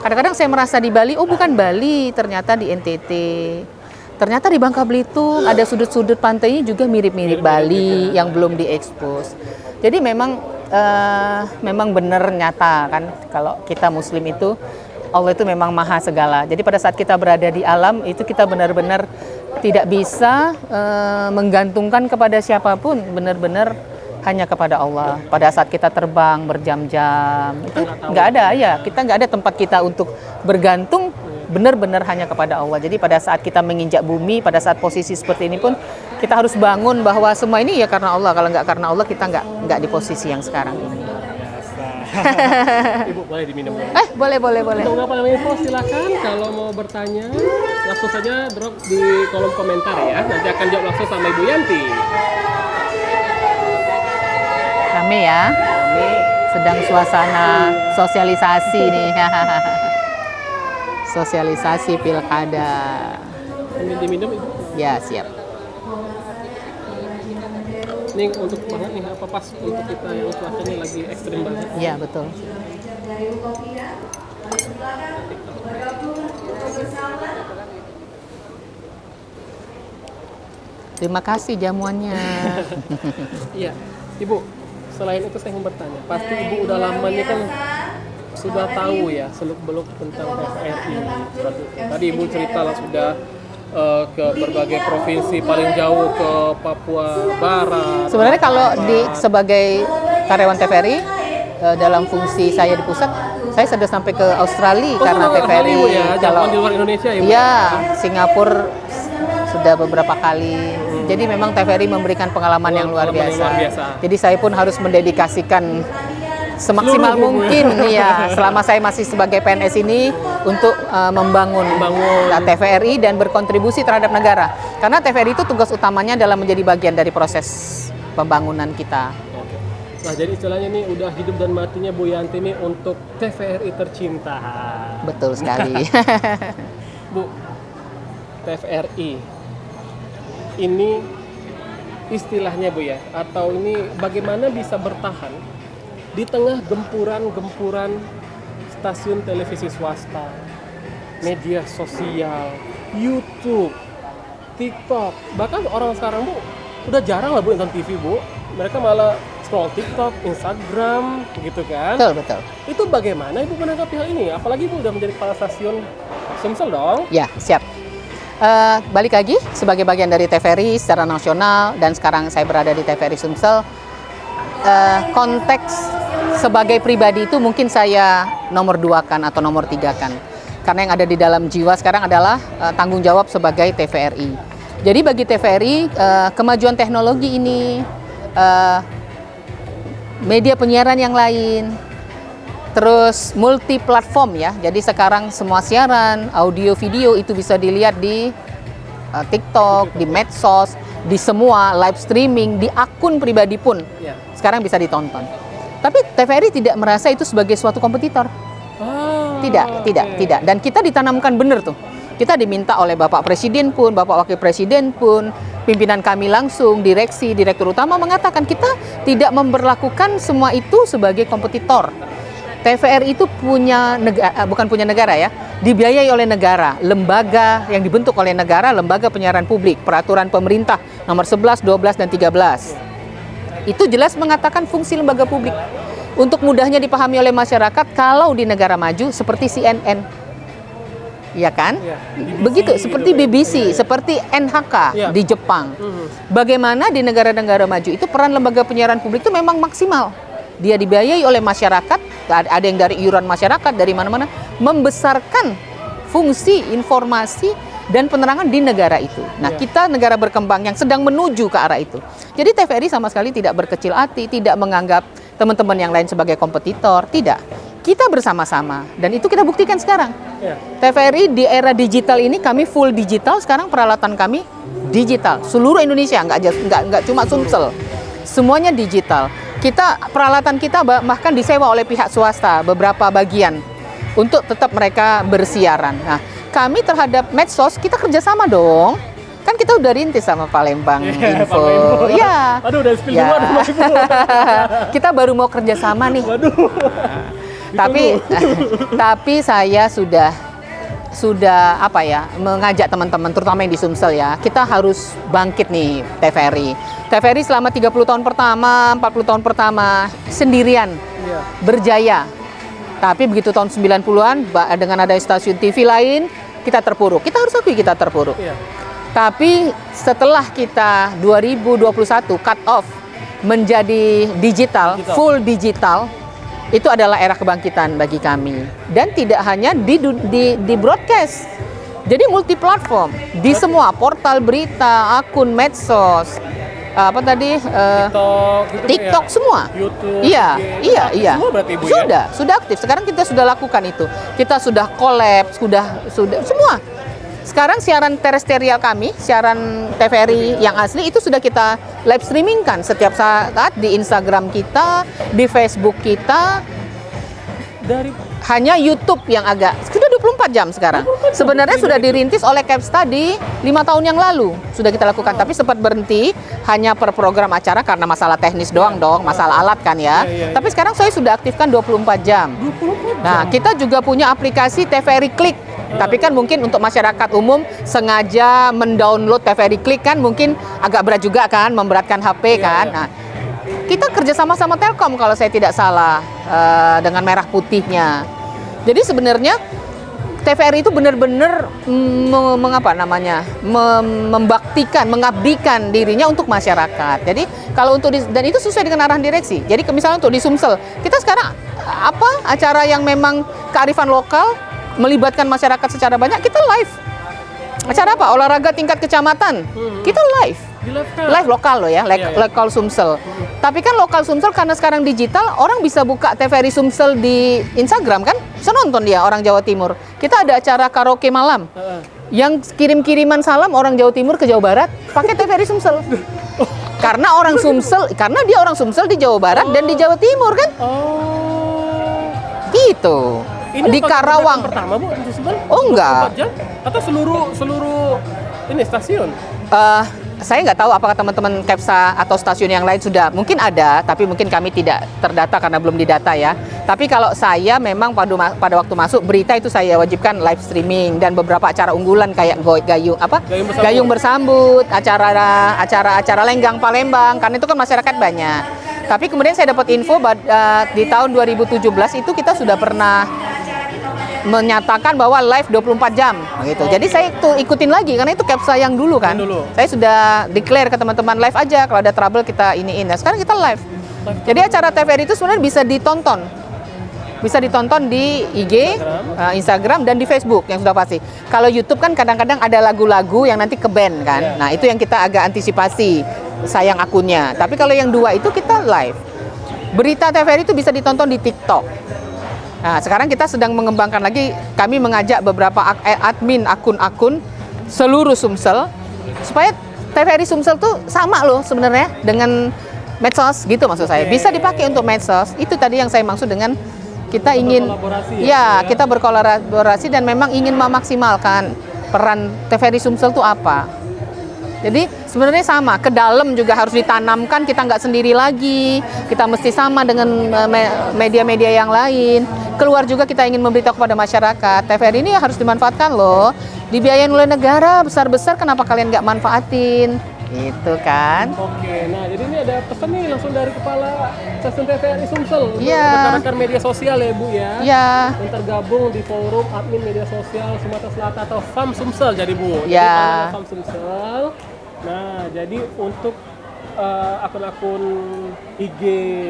Kadang-kadang saya merasa di Bali, oh bukan Bali, ternyata di NTT. Ternyata di Bangka Belitung ada sudut-sudut pantainya juga mirip-mirip Bali yang belum diekspos. Jadi memang benar nyata kan kalau kita Muslim itu Allah itu memang maha segala. Jadi pada saat kita berada di alam itu kita benar-benar tidak bisa menggantungkan kepada siapapun, benar-benar hanya kepada Allah. Pada saat kita terbang berjam-jam itu nggak ada ya, kita nggak ada tempat kita untuk bergantung, benar-benar hanya kepada Allah. Jadi pada saat kita menginjak bumi, pada saat posisi seperti ini pun kita harus bangun bahwa semua ini ya karena Allah. Kalau nggak karena Allah kita nggak di posisi yang sekarang ini. Ibu boleh diminum dulu. Boleh. Untuk apa namanya info silakan, kalau mau bertanya langsung saja drop di kolom komentar ya. Nanti akan jawab langsung sama Ibu Yanti. Rame ya, sedang suasana sosialisasi nih. Sosialisasi pilkada. Diminum Ibu. Ya, siap. Ini untuk banget nih, apa pas untuk kita yang cuacanya lagi ekstrim banget. Iya, betul. Terima kasih jamuannya. Iya, Ibu, selain itu saya mau bertanya, pasti Ibu udah lama nih kan sudah tahu ya seluk-beluk tentang TVRI. Tadi Ibu cerita lah sudah ke berbagai provinsi, paling jauh ke Papua Barat. Sebenarnya kalau sebagai karyawan TVRI dalam fungsi saya di pusat, saya sudah sampai ke Australia karena TVRI. Ya, kalau di luar Indonesia ya. Iya, Singapura sudah beberapa kali. Jadi memang TVRI memberikan pengalaman yang luar biasa. Jadi saya pun harus mendedikasikan semaksimal mungkin ya selama saya masih sebagai PNS ini untuk membangun TVRI dan berkontribusi terhadap negara. Karena TVRI itu tugas utamanya adalah menjadi bagian dari proses pembangunan kita. Nah, jadi istilahnya nih udah hidup dan matinya Bu Yanti ini untuk TVRI tercinta. Betul sekali. Bu, TVRI ini istilahnya Bu ya, atau ini bagaimana bisa bertahan di tengah gempuran stasiun televisi swasta, media sosial, YouTube, TikTok. Bahkan orang sekarang Bu udah jarang lah Bu nonton TV Bu. Mereka malah scroll TikTok, Instagram, gitu kan? Betul. Itu bagaimana Ibu menanggapi hal ini? Apalagi Ibu udah menjadi kepala stasiun Sumsel dong? Ya, siap. Balik lagi sebagai bagian dari TVRI secara nasional dan sekarang saya berada di TVRI Sumsel. Konteks sebagai pribadi itu mungkin saya nomor 2 kan atau nomor 3 kan. Karena yang ada di dalam jiwa sekarang adalah tanggung jawab sebagai TVRI. Jadi bagi TVRI kemajuan teknologi ini, media penyiaran yang lain, terus multi platform ya. Jadi sekarang semua siaran, audio, video itu bisa dilihat di TikTok, di medsos, di semua live streaming, di akun pribadi pun sekarang bisa ditonton. Tapi TVRI tidak merasa itu sebagai suatu kompetitor. Tidak. Dan kita ditanamkan benar tuh. Kita diminta oleh Bapak Presiden pun, Bapak Wakil Presiden pun, pimpinan kami langsung, direksi, direktur utama mengatakan kita tidak memberlakukan semua itu sebagai kompetitor. TVRI itu punya negara, bukan punya negara ya, dibiayai oleh negara, lembaga yang dibentuk oleh negara, lembaga penyiaran publik, peraturan pemerintah nomor 11, 12, dan 13. Itu jelas mengatakan fungsi lembaga publik. Untuk mudahnya dipahami oleh masyarakat, kalau di negara maju seperti CNN, ya kan? Ya, Begitu, BBC seperti gitu. BBC, seperti NHK Ya. di Jepang. Bagaimana di negara-negara maju itu peran lembaga penyiaran publik itu memang maksimal. Dia dibiayai oleh masyarakat, ada yang dari iuran masyarakat, dari mana-mana, membesarkan fungsi informasi dan penerangan di negara itu. Nah, Ya. kita negara berkembang yang sedang menuju ke arah itu. Jadi TVRI sama sekali tidak berkecil hati, tidak menganggap teman-teman yang lain sebagai kompetitor, tidak. Kita bersama-sama, dan itu kita buktikan sekarang. Ya. TVRI di era digital ini kami full digital, sekarang peralatan kami digital. Seluruh Indonesia, nggak cuma Sumsel. Semuanya digital. Peralatan kita bahkan disewa oleh pihak swasta, beberapa bagian, untuk tetap mereka bersiaran. Nah, kami terhadap medsos, kita kerjasama dong. Kan kita udah rintis sama Palembang Iya, Info. Palembang Info. Iya. Aduh, udah spill Ya. duluan sama Ibu. Kita baru mau kerjasama nih. Waduh. Tapi saya sudah apa ya, mengajak teman-teman terutama yang di Sumsel ya, kita harus bangkit nih TVRI. TVRI selama 30 tahun pertama, 40 tahun pertama sendirian Iya. berjaya. Tapi begitu tahun 90-an dengan ada stasiun TV lain, kita terpuruk. Kita harus akui kita terpuruk. Iya. Tapi setelah kita 2021 cut off menjadi digital, full digital, itu adalah era kebangkitan bagi kami. Dan tidak hanya di broadcast. Jadi multi platform, di semua portal berita, akun medsos, TikTok ya. semua. YouTube. Iya, IG, iya, aktif iya. Semua berarti Ibu ya? Sudah aktif. Sekarang kita sudah lakukan itu. Kita sudah collab, sudah semua. Sekarang siaran terestrial kami, siaran TVRI yang asli itu sudah kita live streamingkan setiap saat di Instagram kita, di Facebook kita. Hanya YouTube yang agak sudah 24 jam sekarang. Sebenarnya sudah dirintis oleh Capsta di 5 tahun yang lalu. Sudah kita lakukan, tapi sempat berhenti hanya per program acara karena masalah teknis doang masalah alat kan ya. Tapi sekarang saya sudah aktifkan 24 jam. 24 jam. Nah, kita juga punya aplikasi TVRI Klik. Tapi kan mungkin untuk masyarakat umum sengaja mendownload TVRI Klik kan mungkin agak berat juga kan, memberatkan HP kan. Nah, kita kerja sama Telkom kalau saya tidak salah dengan merah putihnya. Jadi sebenarnya TVRI itu benar-benar membaktikan, mengabdikan dirinya untuk masyarakat. Jadi kalau dan itu sesuai dengan arahan direksi. Jadi misalnya untuk di Sumsel, kita sekarang acara yang memang kearifan lokal melibatkan masyarakat secara banyak, kita live. Acara apa? Olahraga tingkat kecamatan. Kita live. Live lokal loh ya, lokal Sumsel. Tapi kan lokal Sumsel karena sekarang digital, orang bisa buka TVRI Sumsel di Instagram kan? Bisa nonton dia orang Jawa Timur. Kita ada acara karaoke malam. Yang kirim-kiriman salam orang Jawa Timur ke Jawa Barat pakai TVRI Sumsel. Karena dia orang Sumsel di Jawa Barat dan di Jawa Timur kan? Gitu. Ini Di Karawang. Pertama Bu, di Sumsel? Oh, enggak. 24 jam? Atau seluruh ini stasiun? Saya nggak tahu apakah teman-teman Capsa atau stasiun yang lain sudah, mungkin ada, tapi mungkin kami tidak terdata karena belum didata ya. Tapi kalau saya memang pada waktu masuk berita itu saya wajibkan live streaming dan beberapa acara unggulan kayak Gayung Bersambut, acara Lenggang Palembang, karena itu kan masyarakat banyak. Tapi kemudian saya dapat info di tahun 2017 itu kita sudah pernah menyatakan bahwa live 24 jam gitu. Jadi saya ikutin lagi karena itu Capsa yang dulu kan. Saya sudah declare ke teman-teman live aja, kalau ada trouble kita iniin. Nah, sekarang kita live. Jadi acara TVRI itu sebenarnya bisa ditonton. Bisa ditonton di IG, Instagram dan di Facebook yang sudah pasti. Kalau YouTube kan kadang-kadang ada lagu-lagu yang nanti ke-ban kan. Nah, itu yang kita agak antisipasi, sayang akunnya. Tapi kalau yang dua itu kita live. Berita TVRI itu bisa ditonton di TikTok. Nah, sekarang kita sedang mengembangkan lagi, kami mengajak beberapa admin akun-akun seluruh Sumsel supaya TVRI Sumsel tuh sama loh sebenarnya dengan medsos gitu maksud saya. Bisa dipakai untuk medsos. Itu tadi yang saya maksud dengan kita ingin kita berkolaborasi dan memang ingin memaksimalkan peran TVRI Sumsel tuh apa. Jadi sebenarnya sama, ke dalam juga harus ditanamkan, kita nggak sendiri lagi, kita mesti sama dengan media-media yang lain. Keluar juga kita ingin memberitahu kepada masyarakat, TVRI ini harus dimanfaatkan loh, dibiayain oleh negara besar-besar, kenapa kalian nggak manfaatin? Gitu kan. Oke, nah jadi ini ada pesan nih langsung dari Kepala Stasiun TVRI Sumsel untuk Iya. rekan-rekan media sosial ya Bu ya. Ya, Yang tergabung di Forum Admin Media Sosial Sumatera Selatan atau FAM Sumsel jadi Bu. Jadi Ya. panggilnya FAM Sumsel. Nah, jadi untuk akun-akun IG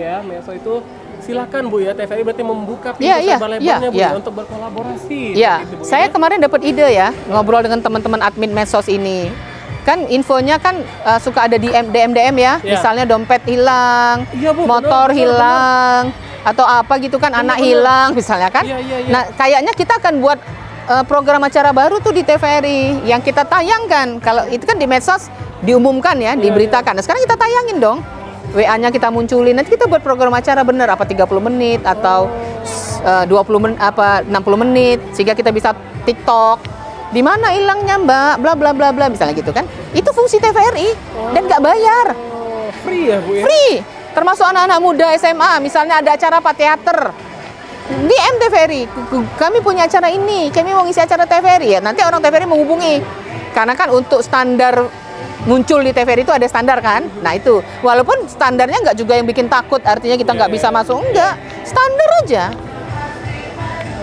ya, medsos itu silakan Bu ya, TVRI berarti membuka pintu Iya, lebar-lebarnya Bu iya. ya untuk berkolaborasi. ya. Gitu, Bu, Saya ya. kemarin dapat ide ya, ngobrol dengan teman-teman admin medsos ini. Kan infonya kan suka ada di DM ya, Ya. misalnya dompet hilang, Iya, Bu, motor benar, hilang, atau apa gitu kan, anak benar. hilang misalnya kan. Iya, iya, iya. Nah, kayaknya kita akan buat program acara baru tuh di TVRI yang kita tayangkan. Kalau itu kan di medsos diumumkan ya, diberitakan. Nah, sekarang kita tayangin dong. WA-nya kita munculin, nanti kita buat program acara bener, apa 30 menit atau 20 menit, apa 60 menit, sehingga kita bisa TikTok. Di mana hilangnya Mbak, bla bla bla bla, misalnya gitu kan. Itu fungsi TVRI dan nggak bayar. Oh, free ya Bu ya? Free. Termasuk anak-anak muda SMA, misalnya ada acara apa teater. DM TVRI, kami punya acara ini, kami mau ngisi acara TVRI ya. Nanti orang TVRI menghubungi. Karena kan untuk standar muncul di TVRI itu ada standar kan. Nah itu, walaupun standarnya nggak juga yang bikin takut, artinya kita nggak bisa masuk, enggak. Standar aja.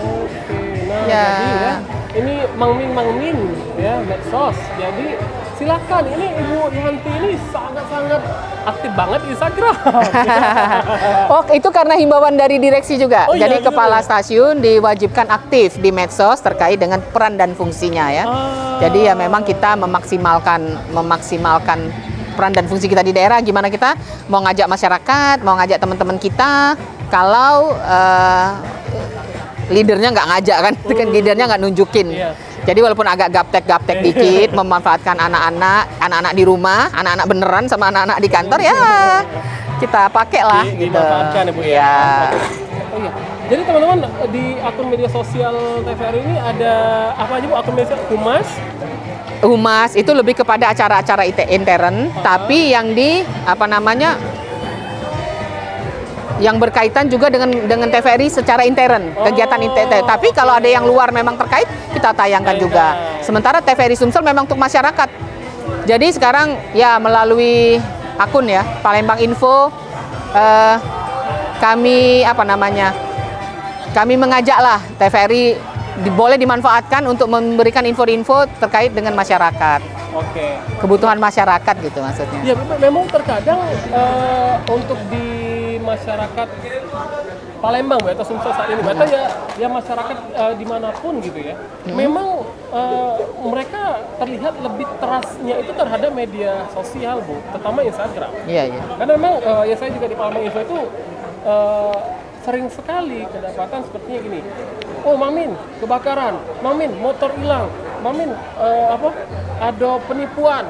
Oke, nah Ya. jadi ya ini Mang Min ya medsos. Jadi silakan, ini Ibu Yanti ini sangat-sangat aktif banget di Instagram. Oh, itu karena himbauan dari direksi juga. Oh, iya, Jadi gitu kepala ya? stasiun diwajibkan aktif di medsos terkait dengan peran dan fungsinya ya. Jadi ya memang kita memaksimalkan peran dan fungsi kita di daerah. Gimana kita mau ngajak masyarakat, mau ngajak teman-teman kita, kalau leadernya nggak ngajak kan, kan leadernya nggak nunjukin. Iya. Jadi walaupun agak gaptek dikit, memanfaatkan anak-anak di rumah, anak-anak beneran sama anak-anak di kantor ya kita pakai lah gitu. Dimanfaatkan ya Bu ya. Ya. Oh iya. Jadi teman-teman di akun media sosial TVRI ini ada apa aja Bu? Akun media Humas, Humas itu lebih kepada acara-acara intern, tapi yang di apa namanya, yang berkaitan juga dengan TVRI secara intern, kegiatan intern. Tapi kalau ada yang luar memang terkait, kita tayangkan juga. Sementara TVRI Sumsel memang untuk masyarakat. Jadi sekarang ya melalui akun ya, Palembang Info, kami apa namanya, kami mengajaklah TVRI boleh dimanfaatkan untuk memberikan info-info terkait dengan masyarakat, oke. kebutuhan masyarakat gitu maksudnya. Ya memang terkadang untuk di masyarakat Palembang atau Sumsel saat ini, atau ya masyarakat dimanapun gitu ya, memang mereka terlihat lebih terasnya itu terhadap media sosial Bu, terutama Instagram. Iya, iya. Karena memang ya saya juga di Palembang Info itu sering sekali kedapatan sepertinya gini. Oh Mamin, kebakaran. Mamin, motor hilang. Mamin, ada penipuan.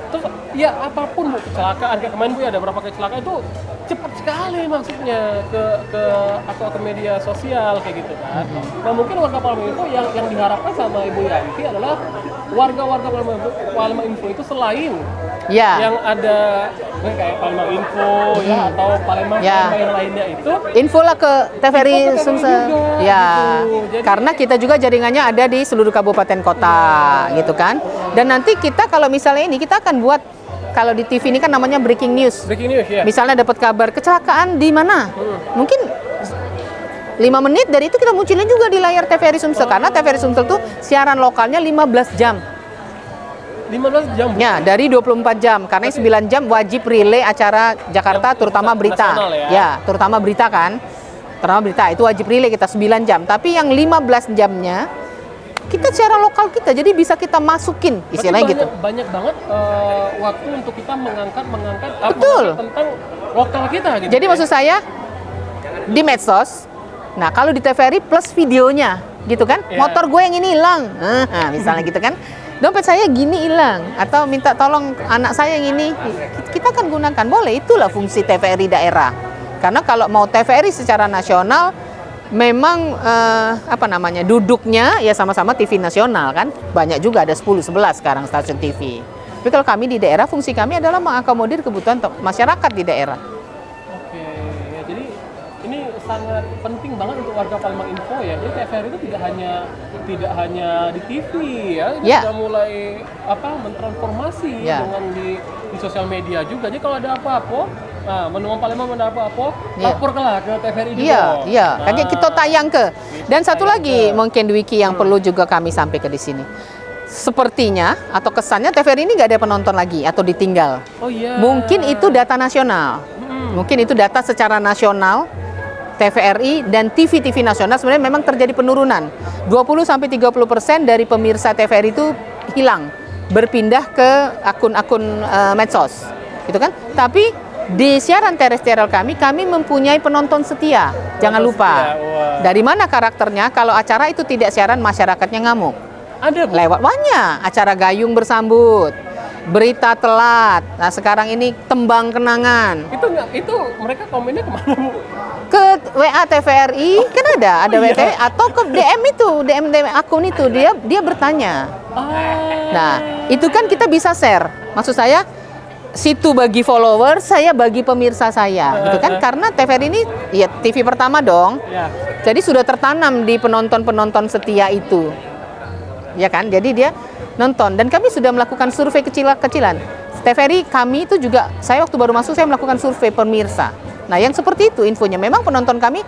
Terus ya apapun Bu, kecelakaan kayak kemarin Bu ya, ada berapa kecelakaan itu cepat sekali maksudnya ke akun media sosial kayak gitu kan. Nah mungkin warga Palembang Info yang diharapkan sama Ibu Yanti adalah warga-warga Palembang Info itu selain Ya. yang ada kayak Palembang Info ya atau Palembang Ya. yang lainnya itu Info lah ke TVRI Info ke TVRI Sumsel. juga, Ya. gitu. Jadi- Karena kita juga jaringannya ada di seluruh kabupaten kota, gitu kan. Dan nanti kita kalau misalnya ini kita akan buat, kalau di TV ini kan namanya breaking news. breaking news ya. Misalnya dapat kabar kecelakaan di mana, mungkin 5 menit dari itu kita munculin juga di layar TVRI Sumsel. Karena TVRI Sumsel tuh siaran lokalnya 15 jam. 15 jam Bu. Ya, dari 24 jam. Karena 9 jam wajib relay acara Jakarta, terutama berita. nasional ya. Ya, terutama berita kan. Terutama berita, itu wajib relay kita 9 jam. Tapi yang 15 jamnya, kita secara lokal kita, jadi bisa kita masukin, istilahnya Berarti gitu. banyak banget waktu untuk kita mengangkat Betul. tentang lokal kita gitu. Jadi maksud saya, di medsos, nah kalau di TVRI plus videonya, gitu kan. Ya. Motor gue yang ini hilang, nah, misalnya gitu kan. Dompet saya gini hilang, atau minta tolong anak saya yang ini, kita akan gunakan, boleh. Itulah fungsi TVRI daerah. Karena kalau mau TVRI secara nasional, memang apa namanya, duduknya ya sama-sama TV nasional kan. Banyak juga, ada 10-11 sekarang stasiun TV. Tapi kalau kami di daerah, fungsi kami adalah mengakomodir kebutuhan masyarakat di daerah. Oke, ya, jadi ini sangat penting banget untuk warga Palembang Info ya. Jadi TVRI itu tidak hanya di TV ya, ini Ya. sudah mulai mentransformasi Ya. dengan di sosial media juga. Jadi kalau ada apa-apa, nah, Menuang Palembang ada apa-apa, Ya. lapor ke TVRI juga. Iya, iya. Nah, Kan kita tayang ke. Dan satu tayang lagi ke. mungkin Dwiki yang perlu juga kami sampaikan di sini. Sepertinya atau kesannya TVRI ini nggak ada penonton lagi atau ditinggal. Oh iya. Mungkin itu data nasional. Mungkin itu data secara nasional. TVRI dan TV-TV nasional sebenarnya memang terjadi penurunan. 20-30% dari pemirsa TVRI itu hilang, berpindah ke akun-akun medsos. Gitu kan? Tapi di siaran terestrial kami mempunyai penonton setia. Jangan lupa. setia, wah. Dari mana karakternya? Kalau acara itu tidak siaran, masyarakatnya ngamuk. Ada, Bu? Lewat banyak acara gayung bersambut, berita telat. Nah, sekarang ini tembang kenangan. Itu mereka komennya kemana, Bu? Ke WA TVRI kan ada Oh, iya. WT atau ke DM itu, DM akun itu dia bertanya. Nah, itu kan kita bisa share. Maksud saya situ bagi follower, saya bagi pemirsa saya, gitu kan? Karena TVRI ini ya TV pertama dong. Ya. Jadi sudah tertanam di penonton-penonton setia itu. Ya kan? Jadi dia nonton dan kami sudah melakukan survei kecil-kecilan. TVRI kami itu juga, saya waktu baru masuk saya melakukan survei pemirsa. Nah, yang seperti itu infonya. Memang penonton kami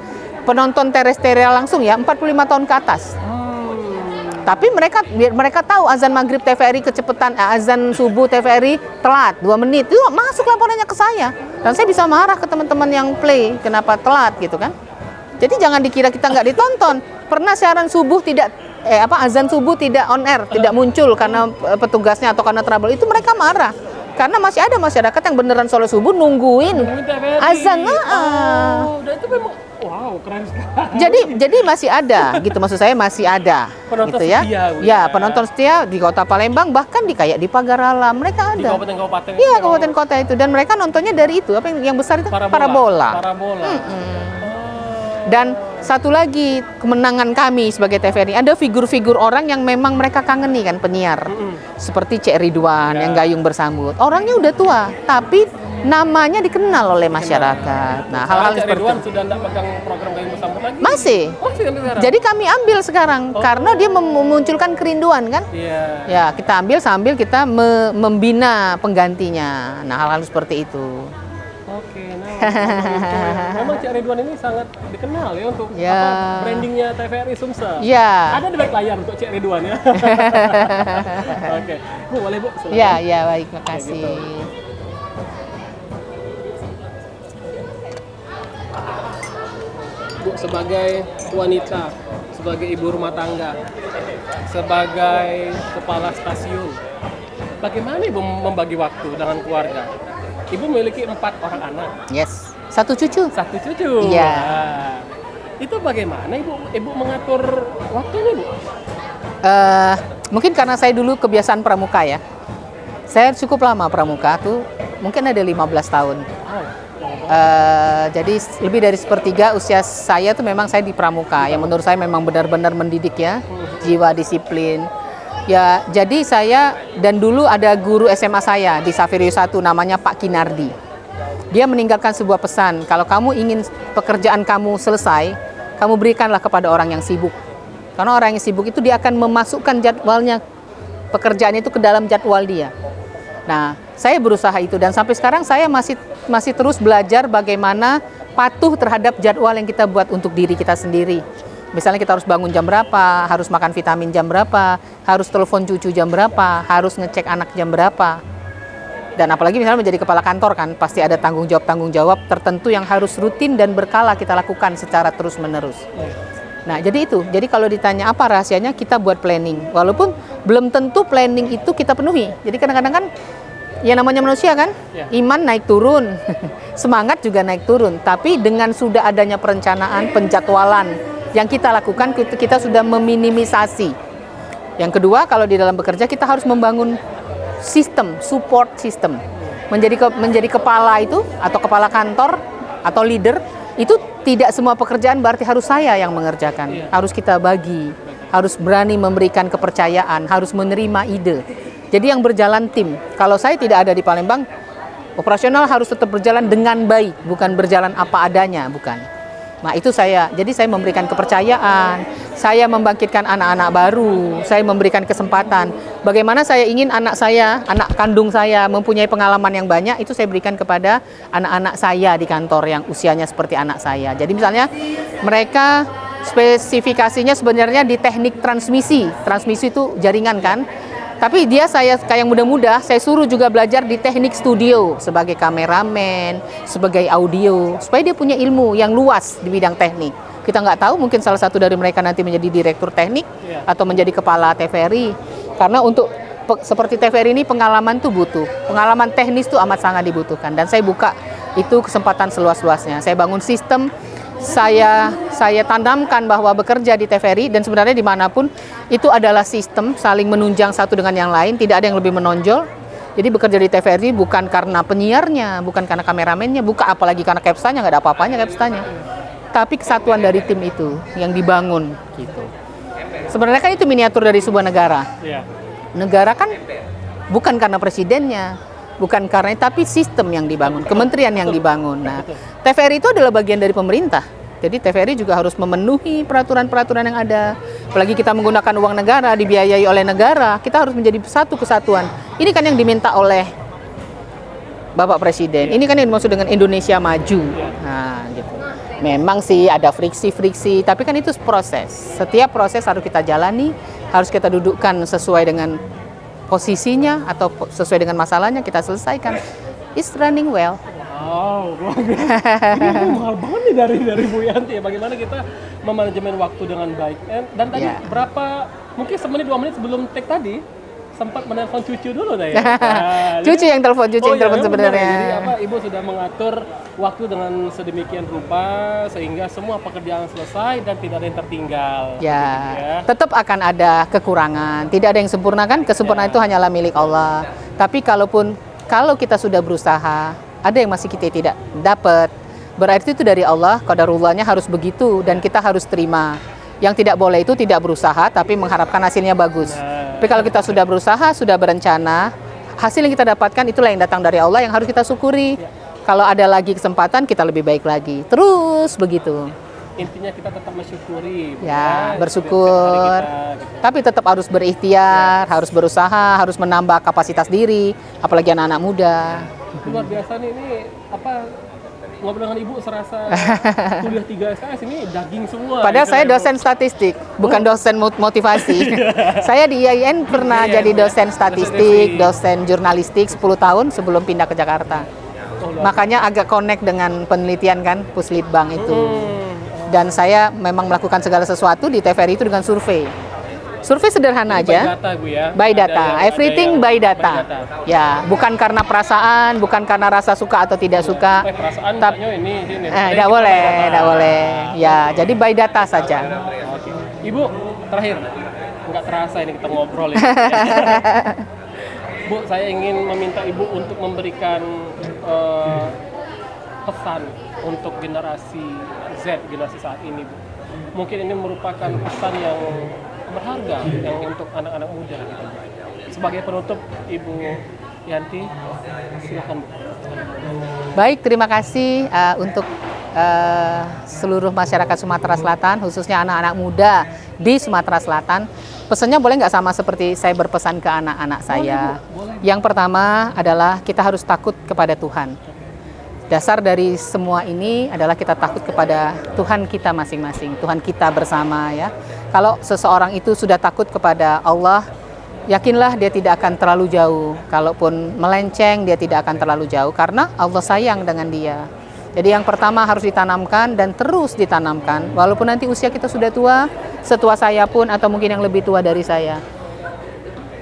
penonton terestrial langsung ya 45 tahun ke atas. Tapi mereka tahu azan maghrib TVRI kecepatan, azan subuh TVRI telat 2 menit. Itu masuk laporannya ke saya. Dan saya bisa marah ke teman-teman yang play kenapa telat gitu kan. Jadi jangan dikira kita nggak ditonton. Pernah siaran subuh azan subuh tidak on air, tidak muncul karena petugasnya atau karena trouble, itu mereka marah. Karena masih ada masyarakat yang beneran sholat subuh nungguin azan. Oh, dan itu memang keren sekali. Jadi masih ada gitu, maksud saya masih ada Penonton gitu ya. setia, Bu, Ya, penonton setia di Kota Palembang, bahkan di kayak di Pagarala mereka Di ada. kabupaten-kabupaten. Iya, kabupaten kota itu, dan mereka nontonnya dari itu apa yang besar itu parabola. Dan satu lagi kemenangan kami sebagai TVRI, ada figur-figur orang yang memang mereka kangeni kan, penyiar. Seperti Cek Ridwan yang gayung bersambut. Orangnya udah tua, tapi namanya dikenal oleh masyarakat. Nah, hal-hal Cek seperti Ridwan itu. sudah tidak pegang program gayung bersambut lagi. Masih. Masih kan sekarang? Jadi kami ambil sekarang karena dia memunculkan kerinduan kan. Iya. Ya, kita ambil sambil kita membina penggantinya. Nah, hal-hal seperti itu. Oke, nah. Memang Cek Ridwan ini sangat dikenal ya untuk Ya. brandingnya TVRI Sumsel. Ya. Ada di balik layar untuk Cek Ridwan ya. Oke. Bu, boleh Bu? Silakan. Ya, baik, makasih. gitu. Bu, sebagai wanita, sebagai ibu rumah tangga, sebagai kepala stasiun, bagaimana Ibu membagi waktu dengan keluarga? Ibu memiliki 4 orang anak, Yes. 1 cucu. 1 cucu. Iya. Nah, itu bagaimana Ibu mengatur waktunya, Bu? Mungkin karena saya dulu kebiasaan pramuka ya. Saya cukup lama pramuka tuh, mungkin ada 15 tahun. Jadi lebih dari sepertiga usia saya tuh memang saya di pramuka, yang menurut saya memang benar-benar mendidik ya, jiwa disiplin. Ya, jadi saya dan dulu ada guru SMA saya di Saverio 1 namanya Pak Kinardi. Dia meninggalkan sebuah pesan, kalau kamu ingin pekerjaan kamu selesai, kamu berikanlah kepada orang yang sibuk. Karena orang yang sibuk itu dia akan memasukkan jadwalnya pekerjaan itu ke dalam jadwal dia. Nah, saya berusaha itu dan sampai sekarang saya masih terus belajar bagaimana patuh terhadap jadwal yang kita buat untuk diri kita sendiri. Misalnya kita harus bangun jam berapa, harus makan vitamin jam berapa, harus telepon cucu jam berapa, harus ngecek anak jam berapa. Dan apalagi misalnya menjadi kepala kantor kan, pasti ada tanggung jawab tertentu yang harus rutin dan berkala kita lakukan secara terus-menerus. Nah, jadi itu. Jadi kalau ditanya apa rahasianya, kita buat planning. Walaupun belum tentu planning itu kita penuhi. Jadi kadang-kadang kan ya namanya manusia kan, iman naik turun, semangat juga naik turun. Tapi dengan sudah adanya perencanaan, penjadwalan yang kita lakukan, kita sudah meminimisasi. Yang kedua, kalau di dalam bekerja kita harus membangun sistem, support system. Menjadi kepala itu atau kepala kantor atau leader itu tidak semua pekerjaan berarti harus saya yang mengerjakan. Harus kita bagi, harus berani memberikan kepercayaan, harus menerima ide. Jadi yang berjalan tim. Kalau saya tidak ada di Palembang, operasional harus tetap berjalan dengan baik, bukan berjalan apa adanya, bukan. Nah itu jadi saya memberikan kepercayaan, saya membangkitkan anak-anak baru, saya memberikan kesempatan. Bagaimana saya ingin anak saya, anak kandung saya mempunyai pengalaman yang banyak, itu saya berikan kepada anak-anak saya di kantor yang usianya seperti anak saya. Jadi misalnya mereka spesifikasinya sebenarnya di teknik transmisi itu jaringan kan. Tapi saya kayak yang muda-muda, saya suruh juga belajar di teknik studio sebagai kameramen, sebagai audio, supaya dia punya ilmu yang luas di bidang teknik. Kita nggak tahu, mungkin salah satu dari mereka nanti menjadi direktur teknik atau menjadi kepala TVRI. Karena untuk seperti TVRI ini pengalaman tuh butuh, pengalaman teknis tuh amat sangat dibutuhkan. Dan saya buka itu kesempatan seluas-luasnya. Saya bangun sistem. Saya tanamkan bahwa bekerja di TVRI dan sebenarnya dimanapun itu adalah sistem saling menunjang satu dengan yang lain, tidak ada yang lebih menonjol. Jadi bekerja di TVRI bukan karena penyiarnya, bukan karena kameramennya, bukan apalagi karena capstanya, nggak ada apa-apanya capstanya. Tapi kesatuan dari tim itu yang dibangun gitu. Sebenarnya kan itu miniatur dari sebuah negara. Negara kan bukan karena presidennya, bukan karena tapi sistem yang dibangun, kementerian yang dibangun. Nah, TVRI itu adalah bagian dari pemerintah. Jadi TVRI juga harus memenuhi peraturan-peraturan yang ada. Apalagi kita menggunakan uang negara, dibiayai oleh negara, kita harus menjadi satu kesatuan. Ini kan yang diminta oleh Bapak Presiden. Ini kan yang dimaksud dengan Indonesia maju. Nah, gitu. Memang sih ada friksi-friksi, tapi kan itu proses. Setiap proses harus kita jalani, harus kita dudukkan sesuai dengan posisinya atau sesuai dengan masalahnya, kita selesaikan. It's running well. Wow, luar biasa. Ini mahal banget nih dari Bu Yanti ya. Bagaimana kita memanajemen waktu dengan baik. Dan tadi mungkin semenit 2 menit sebelum take tadi sempat menelpon cucu dulu ya. Nah, cucu yang telepon sebenarnya. Jadi Ibu sudah mengatur waktu dengan sedemikian rupa sehingga semua pekerjaan selesai dan tidak ada yang tertinggal. Ya. Tetap akan ada kekurangan. Tidak ada yang sempurna kan? Kesempurnaan itu hanyalah milik Allah. Tapi kalau kita sudah berusaha, ada yang masih kita tidak dapat, berarti itu dari Allah, qadarullahnya harus begitu dan kita harus terima. Yang tidak boleh itu tidak berusaha tapi mengharapkan hasilnya bagus. Tapi kalau kita sudah berusaha, sudah berencana, hasil yang kita dapatkan itulah yang datang dari Allah yang harus kita syukuri. Kalau ada lagi kesempatan, kita lebih baik lagi. Terus begitu. Intinya kita tetap mensyukuri. Bersyukur. Gitu. Tapi tetap harus berikhtiar, harus berusaha, harus menambah kapasitas diri, apalagi anak-anak muda. Luar biasa nih, ini ngobrol dengan Ibu serasa kuliah 3 SKS ini daging semua. Padahal saya dosen statistik, bukan dosen motivasi. Saya di IAIN pernah jadi dosen statistik, dosen jurnalistik 10 tahun sebelum pindah ke Jakarta. Makanya agak connect dengan penelitian kan, Puslitbang itu. Dan saya memang melakukan segala sesuatu di TVRI itu dengan survei. Survei sederhana aja. By data, Bu ya. By data, everything by data. Ya, bukan karena perasaan, bukan karena rasa suka atau tidak suka. Perasaan ini. Tidak boleh. Ya, jadi by data saja. Oke. Ibu, terakhir, nggak terasa ini kita ngobrol ini. Bu, saya ingin meminta Ibu untuk memberikan pesan untuk generasi Z, generasi saat ini, Bu. Mungkin ini merupakan pesan yang berharga yang untuk anak-anak muda gitu. Sebagai penutup, Ibu Yanti, silakan. Baik, terima kasih untuk seluruh masyarakat Sumatera Selatan, khususnya anak-anak muda di Sumatera Selatan. Pesannya boleh nggak sama seperti saya berpesan ke anak-anak saya? Boleh. Yang pertama adalah kita harus takut kepada Tuhan. Dasar dari semua ini adalah kita takut kepada Tuhan kita masing-masing, Tuhan kita bersama ya. Kalau seseorang itu sudah takut kepada Allah, yakinlah dia tidak akan terlalu jauh. Kalaupun melenceng, dia tidak akan terlalu jauh karena Allah sayang dengan dia. Jadi yang pertama harus ditanamkan dan terus ditanamkan. Walaupun nanti usia kita sudah tua, setua saya pun atau mungkin yang lebih tua dari saya.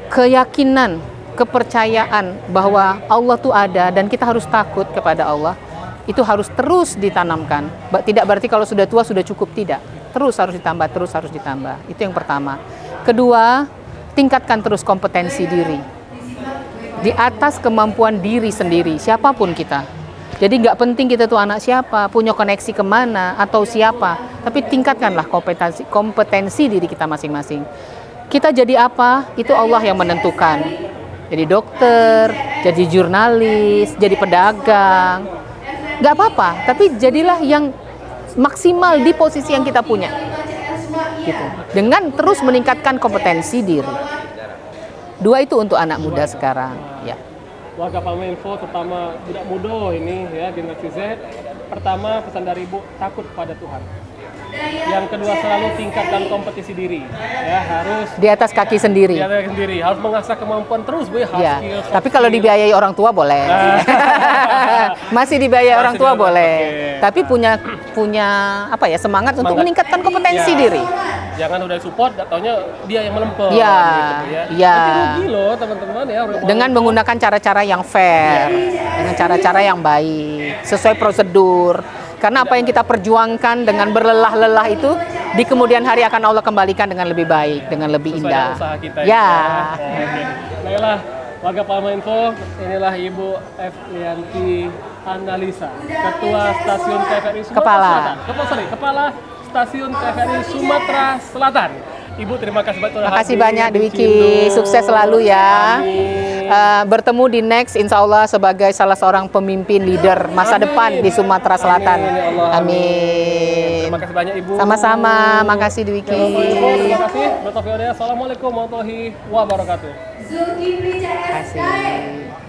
Keyakinan, kepercayaan bahwa Allah tuh ada dan kita harus takut kepada Allah, itu harus terus ditanamkan. Tidak berarti kalau sudah tua sudah cukup, tidak. Terus harus ditambah. Itu yang pertama. Kedua, tingkatkan terus kompetensi diri. Di atas kemampuan diri sendiri, siapapun kita. Jadi nggak penting kita tuh anak siapa, punya koneksi kemana, atau siapa. Tapi tingkatkanlah kompetensi diri kita masing-masing. Kita jadi apa, itu Allah yang menentukan. jadi dokter, jadi jurnalis, jadi pedagang. Nggak apa-apa, tapi jadilah yang maksimal di posisi yang kita punya. Gitu. Dengan terus meningkatkan kompetensi diri. 2 itu untuk anak muda sekarang, ya. Warga Palmainfo, terutama budak muda ini ya, generasi Z. Pertama, pesan dari Ibu, takut pada Tuhan. Yang kedua, selalu tingkatkan kompetisi diri. Ya, harus Di atas kaki sendiri. di atas sendiri, harus mengasah kemampuan terus, Bu. Hard Ya. skill, soft Tapi kalau skill. dibiayai orang tua boleh. Masih dibiayai orang tua dibiayai, boleh. oke. Tapi punya apa ya, semangat untuk meningkatkan kompetensi Ya. diri. Jangan udah support, gak taunya dia yang melempem. Ya, gitu, ya. Nanti rugi loh teman-teman ya. Dengan menggunakan cara-cara yang fair, dengan cara-cara yang baik, sesuai prosedur. Karena apa yang kita perjuangkan dengan berlelah-lelah itu di kemudian hari akan Allah kembalikan dengan lebih baik, dengan lebih sesuai indah. dengan usaha kita Ya. Oke. Baiklah, warga Palmainfo, inilah Ibu F. Lianti Analisa, Ketua Stasiun TVRI Sumatera Kepala. Selatan. Kepala Stasiun TVRI Sumatera Selatan. Ibu, terima kasih banyak. Terima kasih banyak Dwiki, sukses selalu ya. Bertemu di next, insya Allah sebagai salah seorang pemimpin leader masa depan di Sumatera Selatan. Amin, ya Allah, Amin. Terima kasih banyak Ibu. Sama-sama, makasih Dwiki. Terima kasih. Assalamualaikum warahmatullahi wabarakatuh. Terima kasih.